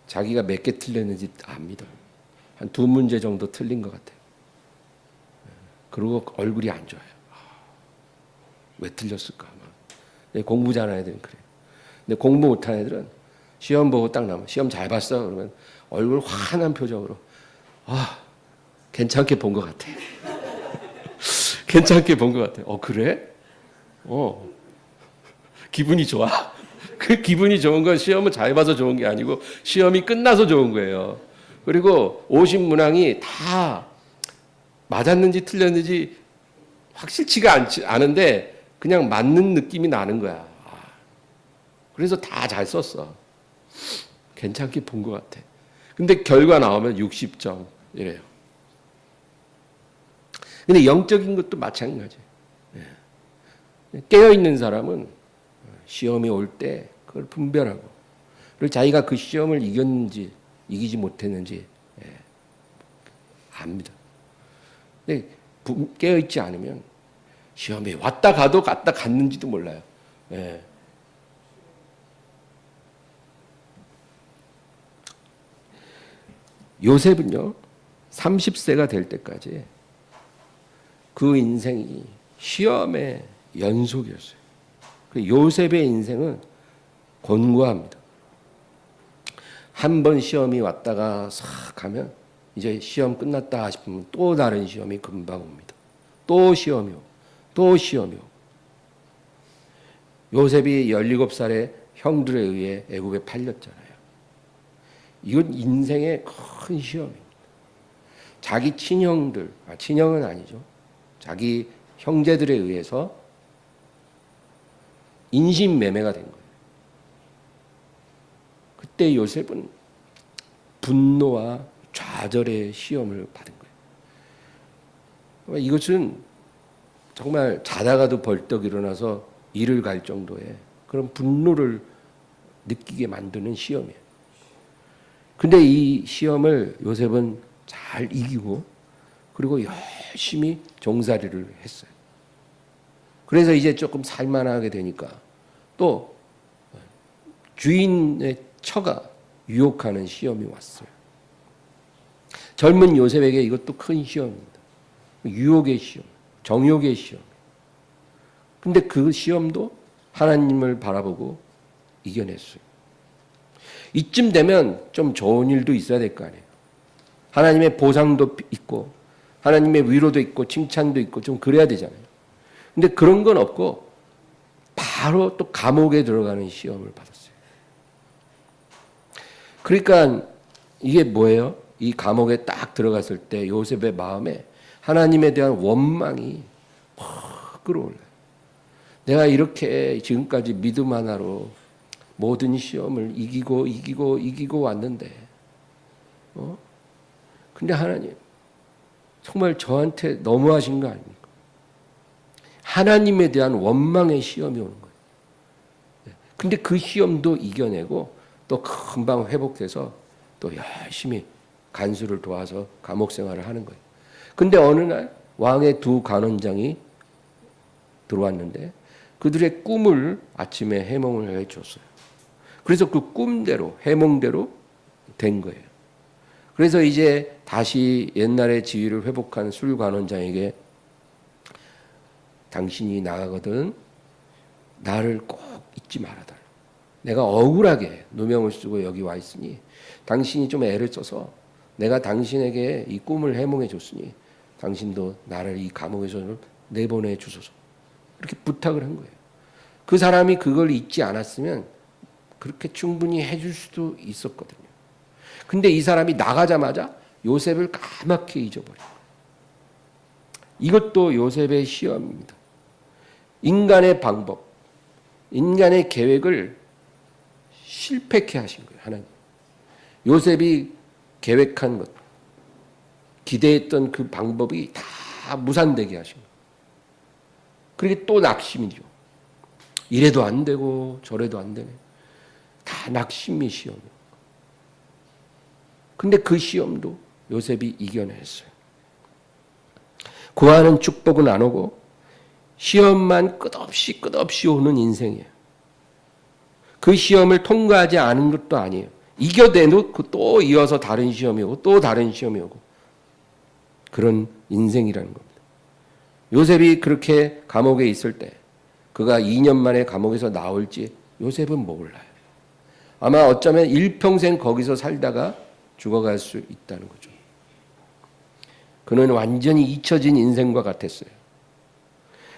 자기가 몇 개 틀렸는지 압니다. 한 2문제 정도 틀린 것 같아요. 그리고 얼굴이 안 좋아요. 왜 틀렸을까? 공부 잘하는 애들은 그래요. 근데 공부 못하는 애들은 시험 보고 딱 나면 시험 잘 봤어? 그러면 얼굴 환한 표정으로 괜찮게 본 것 같아. 괜찮게 본 것 같아. 그래? 기분이 좋아. 그 기분이 좋은 건 시험을 잘 봐서 좋은 게 아니고 시험이 끝나서 좋은 거예요. 그리고 50문항이 다 맞았는지 틀렸는지 확실치가 않은데 그냥 맞는 느낌이 나는 거야. 그래서 다 잘 썼어. 괜찮게 본 것 같아. 근데 결과 나오면 60점 이래요. 근데 영적인 것도 마찬가지예요. 깨어있는 사람은 시험이 올 때 그걸 분별하고, 그리고 자기가 그 시험을 이겼는지 이기지 못했는지 압니다. 근데 깨어있지 않으면 시험이 왔다 가도 갔다 갔는지도 몰라요. 요셉은요, 30세가 될 때까지 그 인생이 시험의 연속이었어요. 요셉의 인생은 곤고합니다. 한 번 시험이 왔다가 싹 하면 이제 시험 끝났다 싶으면 또 다른 시험이 금방 옵니다. 또 시험이 오고 또 시험이 오고. 요셉이 17살에 형들에 의해 애굽에 팔렸잖아요. 이건 인생의 큰 시험입니다. 자기 친형들, 친형은 아니죠. 자기 형제들에 의해서 인신매매가 된 거예요. 그때 요셉은 분노와 좌절의 시험을 받은 거예요. 이것은 정말 자다가도 벌떡 일어나서 일을 갈 정도의 그런 분노를 느끼게 만드는 시험이에요. 근데 이 시험을 요셉은 잘 이기고 그리고 열심히 종살이를 했어요. 그래서 이제 조금 살만하게 되니까 또 주인의 처가 유혹하는 시험이 왔어요. 젊은 요셉에게 이것도 큰 시험입니다. 유혹의 시험, 정욕의 시험. 근데 그 시험도 하나님을 바라보고 이겨냈어요. 이쯤 되면 좀 좋은 일도 있어야 될 거 아니에요. 하나님의 보상도 있고 하나님의 위로도 있고 칭찬도 있고 좀 그래야 되잖아요. 근데 그런 건 없고 바로 또 감옥에 들어가는 시험을 받았어요. 그러니까 이게 뭐예요? 이 감옥에 딱 들어갔을 때 요셉의 마음에 하나님에 대한 원망이 막 끌어올라요. 내가 이렇게 지금까지 믿음 하나로 모든 시험을 이기고 왔는데, 근데 하나님 정말 저한테 너무하신 거 아닙니까? 하나님에 대한 원망의 시험이 오는 거예요. 근데 그 시험도 이겨내고 또 금방 회복돼서 또 열심히 간수를 도와서 감옥 생활을 하는 거예요. 근데 어느 날 왕의 두 간원장이 들어왔는데 그들의 꿈을 아침에 해몽을 해줬어요. 그래서 그 꿈대로 해몽대로 된 거예요. 그래서 이제 다시 옛날의 지위를 회복한 술관원장에게 당신이 나가거든 나를 꼭 잊지 말아달라. 내가 억울하게 누명을 쓰고 여기 와 있으니 당신이 좀 애를 써서 내가 당신에게 이 꿈을 해몽해 줬으니 당신도 나를 이 감옥에서 내보내 주소서. 이렇게 부탁을 한 거예요. 그 사람이 그걸 잊지 않았으면 그렇게 충분히 해줄 수도 있었거든요. 근데 이 사람이 나가자마자 요셉을 까맣게 잊어버린 거예요. 이것도 요셉의 시험입니다. 인간의 방법, 인간의 계획을 실패케 하신 거예요. 하나님. 요셉이 계획한 것, 기대했던 그 방법이 다 무산되게 하신 거예요. 그게 또 낙심이죠. 이래도 안 되고 저래도 안 되네. 다 낙심이 시험이에요. 근데 그 시험도 요셉이 이겨냈어요. 구하는 축복은 안 오고 시험만 끝없이 오는 인생이에요. 그 시험을 통과하지 않은 것도 아니에요. 이겨내놓고 또 이어서 다른 시험이 오고 또 다른 시험이 오고 그런 인생이라는 겁니다. 요셉이 그렇게 감옥에 있을 때 그가 2년 만에 감옥에서 나올지 요셉은 몰라요. 아마 어쩌면 일평생 거기서 살다가 죽어갈 수 있다는 거죠. 그는 완전히 잊혀진 인생과 같았어요.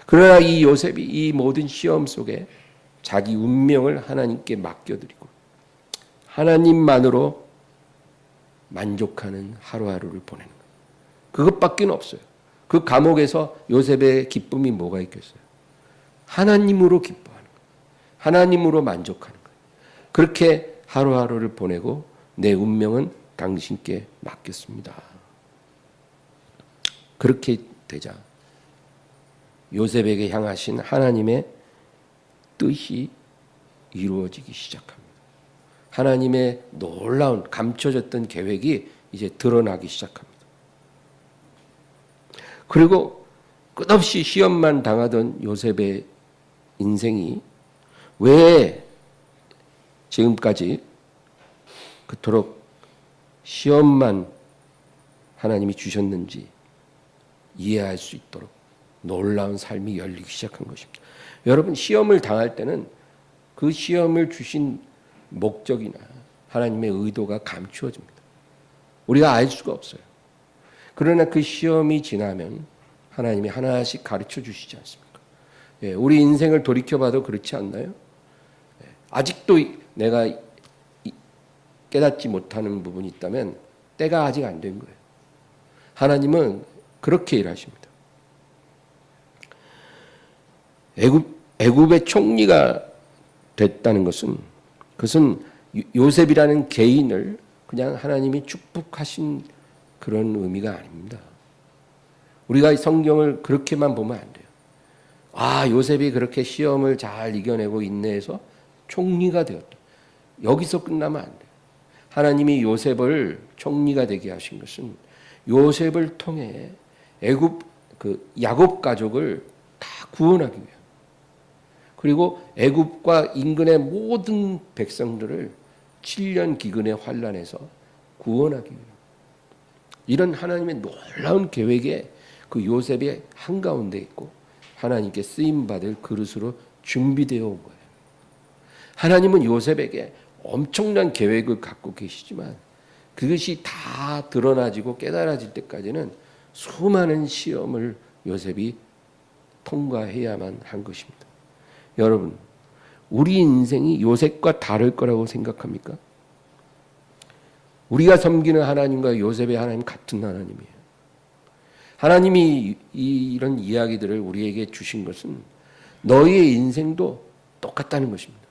그러나 이 요셉이 이 모든 시험 속에 자기 운명을 하나님께 맡겨드리고 하나님만으로 만족하는 하루하루를 보내는 거예요. 그것밖에 없어요. 그 감옥에서 요셉의 기쁨이 뭐가 있겠어요? 하나님으로 기뻐하는 거예요. 하나님으로 만족하는 거예요. 그렇게 하루하루를 보내고 내 운명은 당신께 맡겼습니다. 그렇게 되자 요셉에게 향하신 하나님의 뜻이 이루어지기 시작합니다. 하나님의 놀라운 감춰졌던 계획이 이제 드러나기 시작합니다. 그리고 끝없이 시험만 당하던 요셉의 인생이 왜 지금까지 그토록 시험만 하나님이 주셨는지 이해할 수 있도록 놀라운 삶이 열리기 시작한 것입니다. 여러분, 시험을 당할 때는 그 시험을 주신 목적이나 하나님의 의도가 감추어집니다. 우리가 알 수가 없어요. 그러나 그 시험이 지나면 하나님이 하나씩 가르쳐 주시지 않습니까? 우리 인생을 돌이켜봐도 그렇지 않나요? 아직도 내가 깨닫지 못하는 부분이 있다면 때가 아직 안 된 거예요. 하나님은 그렇게 일하십니다. 애굽의 총리가 됐다는 것은 그것은 요셉이라는 개인을 그냥 하나님이 축복하신 그런 의미가 아닙니다. 우리가 성경을 그렇게만 보면 안 돼요. 아, 요셉이 그렇게 시험을 잘 이겨내고 인내해서 총리가 되었다. 여기서 끝나면 안 돼요. 하나님이 요셉을 총리가 되게 하신 것은 요셉을 통해 애굽 야곱 가족을 다 구원하기 위해, 그리고 애굽과 인근의 모든 백성들을 7년 기근의 환란에서 구원하기 위해, 이런 하나님의 놀라운 계획에 그 요셉이 한가운데 있고 하나님께 쓰임받을 그릇으로 준비되어 온 거예요. 하나님은 요셉에게 엄청난 계획을 갖고 계시지만 그것이 다 드러나지고 깨달아질 때까지는 수많은 시험을 요셉이 통과해야만 한 것입니다. 여러분, 우리 인생이 요셉과 다를 거라고 생각합니까? 우리가 섬기는 하나님과 요셉의 하나님 같은 하나님이에요. 하나님이 이런 이야기들을 우리에게 주신 것은 너희의 인생도 똑같다는 것입니다.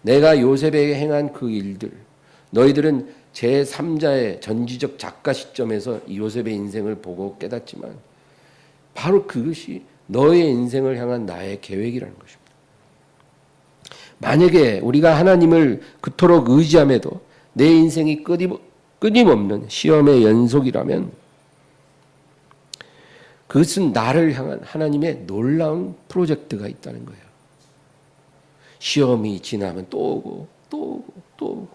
내가 요셉에게 행한 그 일들, 너희들은 제3자의 전지적 작가 시점에서 요셉의 인생을 보고 깨닫지만 바로 그것이 너의 인생을 향한 나의 계획이라는 것입니다. 만약에 우리가 하나님을 그토록 의지함에도 내 인생이 끊임없는 시험의 연속이라면 그것은 나를 향한 하나님의 놀라운 프로젝트가 있다는 거예요. 시험이 지나면 또 오고 또 오고 또 오고,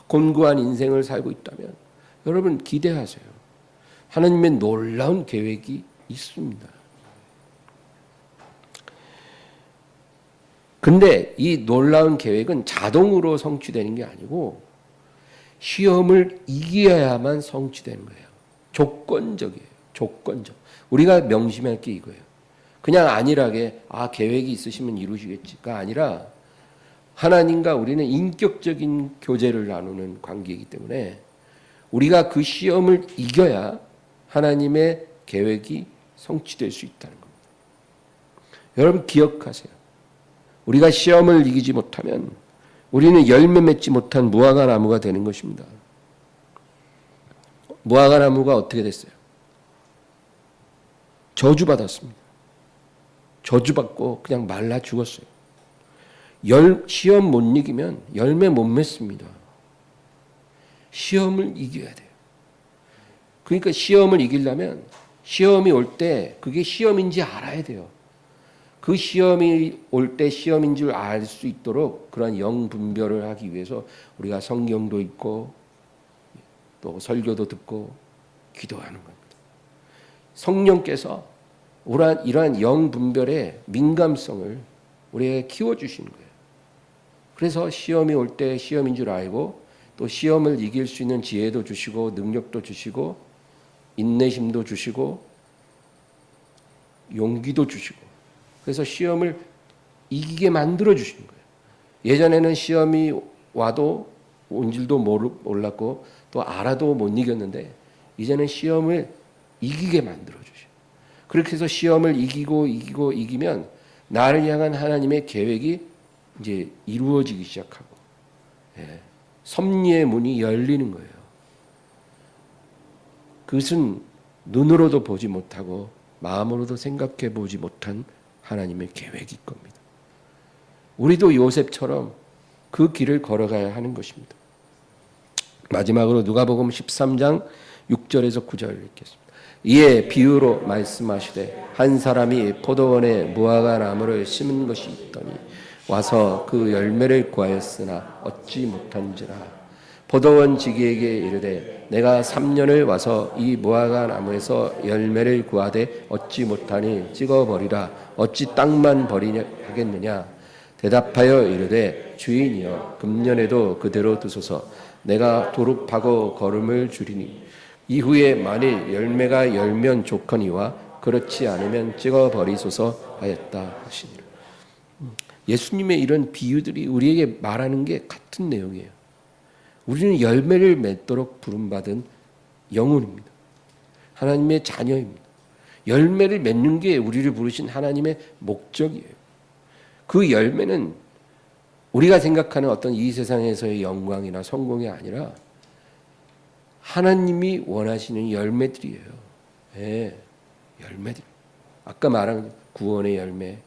곤고한 인생을 살고 있다면 여러분 기대하세요. 하나님의 놀라운 계획이 있습니다. 근데 이 놀라운 계획은 자동으로 성취되는 게 아니고 시험을 이겨야만 성취되는 거예요. 조건적이에요. 조건적. 우리가 명심할 게 이거예요. 그냥 안일하게 계획이 있으시면 이루시겠지가 아니라 하나님과 우리는 인격적인 교제를 나누는 관계이기 때문에 우리가 그 시험을 이겨야 하나님의 계획이 성취될 수 있다는 겁니다. 여러분 기억하세요. 우리가 시험을 이기지 못하면 우리는 열매 맺지 못한 무화과 나무가 되는 것입니다. 무화과 나무가 어떻게 됐어요? 저주받았습니다. 저주받고 그냥 말라 죽었어요. 시험 못 이기면 열매 못 맺습니다. 시험을 이겨야 돼요. 그러니까 시험을 이기려면 시험이 올 때 그게 시험인지 알아야 돼요. 그 시험이 올 때 시험인 줄 알 수 있도록 그러한 영분별을 하기 위해서 우리가 성경도 읽고 또 설교도 듣고 기도하는 겁니다. 성령께서 이러한 영분별의 민감성을 우리에게 키워주시는 거예요. 그래서 시험이 올 때 시험인 줄 알고 또 시험을 이길 수 있는 지혜도 주시고 능력도 주시고 인내심도 주시고 용기도 주시고 그래서 시험을 이기게 만들어 주시는 거예요. 예전에는 시험이 와도 온 줄도 몰랐고 또 알아도 못 이겼는데 이제는 시험을 이기게 만들어 주셔요. 그렇게 해서 시험을 이기면 나를 향한 하나님의 계획이 이제 이루어지기 시작하고 섭리의 문이 열리는 거예요. 그것은 눈으로도 보지 못하고 마음으로도 생각해 보지 못한 하나님의 계획일 겁니다. 우리도 요셉처럼 그 길을 걸어가야 하는 것입니다. 마지막으로 누가복음 13장 6절에서 9절을 읽겠습니다. 이에 비유로 말씀하시되 한 사람이 포도원에 무화과 나무를 심은 것이 있더니 와서 그 열매를 구하였으나 얻지 못한지라. 포도원 지기에게 이르되 내가 3년을 와서 이 무화과 나무에서 열매를 구하되 얻지 못하니 찍어버리라. 어찌 땅만 버리냐 하겠느냐. 대답하여 이르되 주인이여 금년에도 그대로 두소서. 내가 도릅하고 거름을 줄이니 이후에 만일 열매가 열면 좋거니와 그렇지 않으면 찍어버리소서 하였다 하시니라. 예수님의 이런 비유들이 우리에게 말하는 게 같은 내용이에요. 우리는 열매를 맺도록 부름받은 영혼입니다. 하나님의 자녀입니다. 열매를 맺는 게 우리를 부르신 하나님의 목적이에요. 그 열매는 우리가 생각하는 어떤 이 세상에서의 영광이나 성공이 아니라 하나님이 원하시는 열매들이에요. 네, 열매들. 아까 말한 구원의 열매,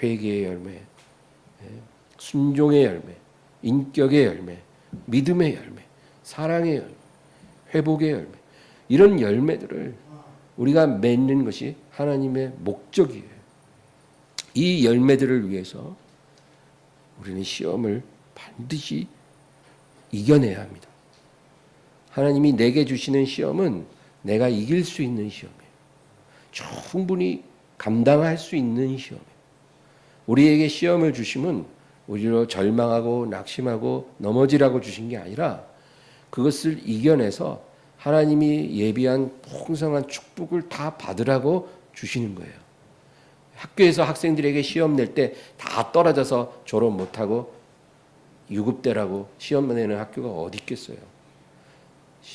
회개의 열매, 순종의 열매, 인격의 열매, 믿음의 열매, 사랑의 열매, 회복의 열매, 이런 열매들을 우리가 맺는 것이 하나님의 목적이에요. 이 열매들을 위해서 우리는 시험을 반드시 이겨내야 합니다. 하나님이 내게 주시는 시험은 내가 이길 수 있는 시험이에요. 충분히 감당할 수 있는 시험이에요. 우리에게 시험을 주심은 우리로 절망하고 낙심하고 넘어지라고 주신 게 아니라 그것을 이겨내서 하나님이 예비한 풍성한 축복을 다 받으라고 주시는 거예요. 학교에서 학생들에게 시험 낼 때 다 떨어져서 졸업 못하고 유급대라고 시험 내는 학교가 어디 있겠어요.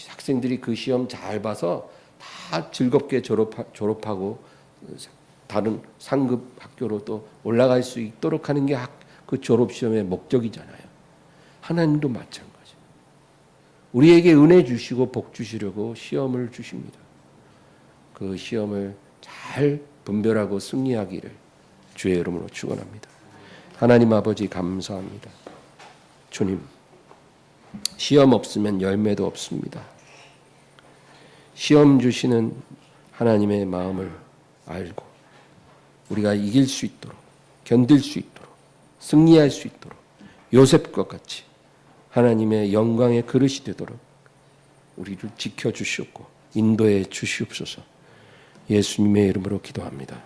학생들이 그 시험 잘 봐서 다 즐겁게 졸업하고 다른 상급 학교로 또 올라갈 수 있도록 하는 게 그 졸업시험의 목적이잖아요. 하나님도 마찬가지. 우리에게 은혜 주시고 복 주시려고 시험을 주십니다. 그 시험을 잘 분별하고 승리하기를 주의 이름으로 축원합니다. 하나님 아버지 감사합니다. 주님, 시험 없으면 열매도 없습니다. 시험 주시는 하나님의 마음을 알고 우리가 이길 수 있도록, 견딜 수 있도록, 승리할 수 있도록 요셉과 같이 하나님의 영광의 그릇이 되도록 우리를 지켜주시옵고 인도해 주시옵소서. 예수님의 이름으로 기도합니다.